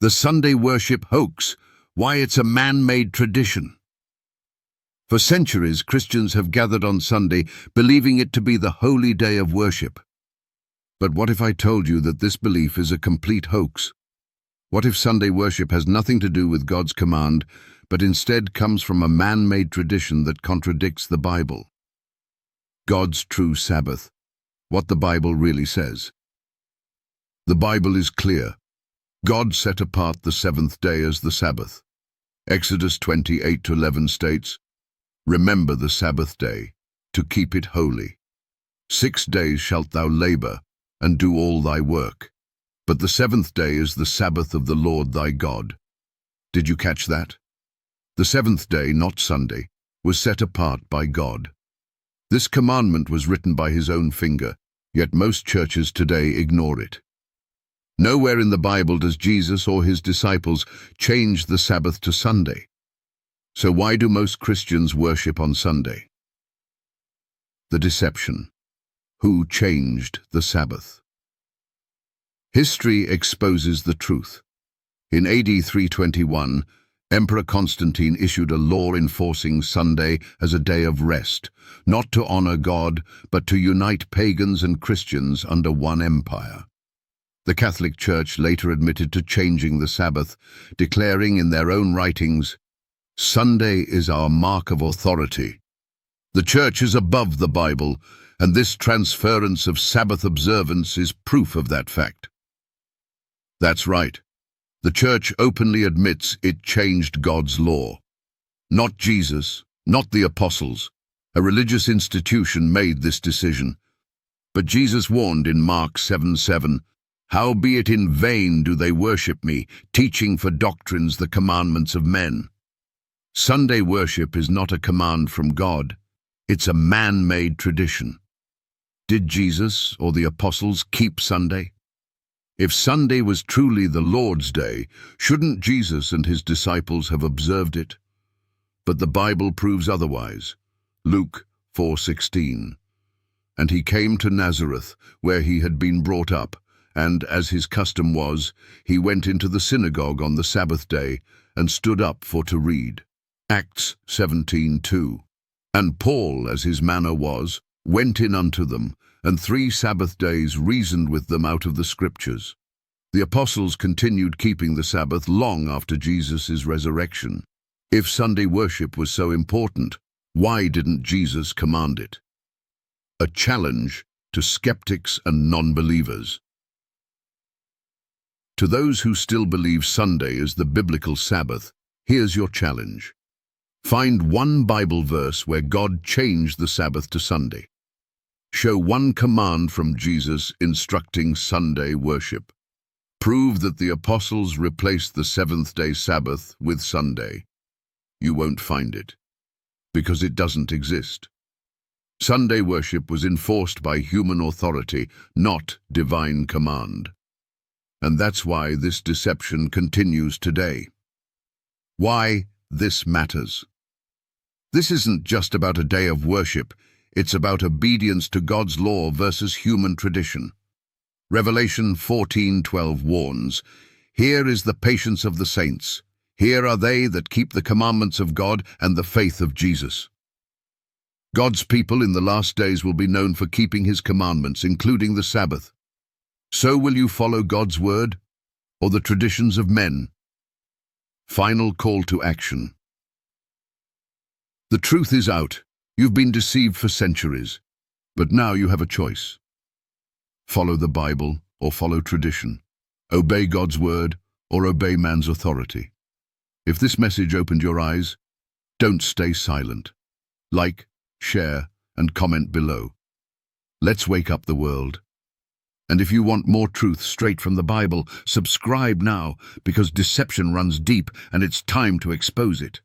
The Sunday worship hoax, why it's a man-made tradition. For centuries, Christians have gathered on Sunday, believing it to be the holy day of worship. But what if I told you that this belief is a complete hoax? What if Sunday worship has nothing to do with God's command, but instead comes from a man-made tradition that contradicts the Bible? God's true Sabbath, what the Bible really says. The Bible is clear. God set apart the seventh day as the Sabbath. Exodus 28:11 states, "Remember the Sabbath day, to keep it holy. 6 days shalt thou labor, and do all thy work. But the seventh day is the Sabbath of the Lord thy God." Did you catch that? The seventh day, not Sunday, was set apart by God. This commandment was written by his own finger, yet most churches today ignore it. Nowhere in the Bible does Jesus or his disciples change the Sabbath to Sunday. So why do most Christians worship on Sunday? The deception. Who changed the Sabbath? History exposes the truth. In AD 321, Emperor Constantine issued a law enforcing Sunday as a day of rest, not to honor God, but to unite pagans and Christians under one empire. The Catholic Church later admitted to changing the Sabbath, declaring in their own writings, "Sunday is our mark of authority." The Church is above the Bible, and this transference of Sabbath observance is proof of that fact. That's right. The Church openly admits it changed God's law. Not Jesus, not the apostles. A religious institution made this decision. But Jesus warned in Mark 7:7, "Howbeit in vain do they worship me, teaching for doctrines the commandments of men." Sunday worship is not a command from God. It's a man-made tradition. Did Jesus or the apostles keep Sunday? If Sunday was truly the Lord's day, shouldn't Jesus and his disciples have observed it? But the Bible proves otherwise. Luke 4:16. "And he came to Nazareth, where he had been brought up, and, as his custom was, he went into the synagogue on the Sabbath day, and stood up for to read." Acts 17:2. "And Paul, as his manner was, went in unto them, and 3 Sabbath days reasoned with them out of the Scriptures." The apostles continued keeping the Sabbath long after Jesus' resurrection. If Sunday worship was so important, why didn't Jesus command it? A challenge to skeptics and non-believers. To those who still believe Sunday is the biblical Sabbath, here's your challenge. Find one Bible verse where God changed the Sabbath to Sunday. Show one command from Jesus instructing Sunday worship. Prove that the apostles replaced the seventh-day Sabbath with Sunday. You won't find it, because it doesn't exist. Sunday worship was enforced by human authority, not divine command. And that's why this deception continues today. Why this matters. This isn't just about a day of worship, it's about obedience to God's law versus human tradition. Revelation 14:12 warns, "Here is the patience of the saints. Here are they that keep the commandments of God and the faith of Jesus." God's people in the last days will be known for keeping his commandments, including the Sabbath. So will you follow God's word or the traditions of men? Final call to action. The truth is out. You've been deceived for centuries, but now you have a choice. Follow the Bible or follow tradition. Obey God's word or obey man's authority. If this message opened your eyes, don't stay silent. Like, share, and comment below. Let's wake up the world. And if you want more truth straight from the Bible, subscribe now, because deception runs deep and it's time to expose it.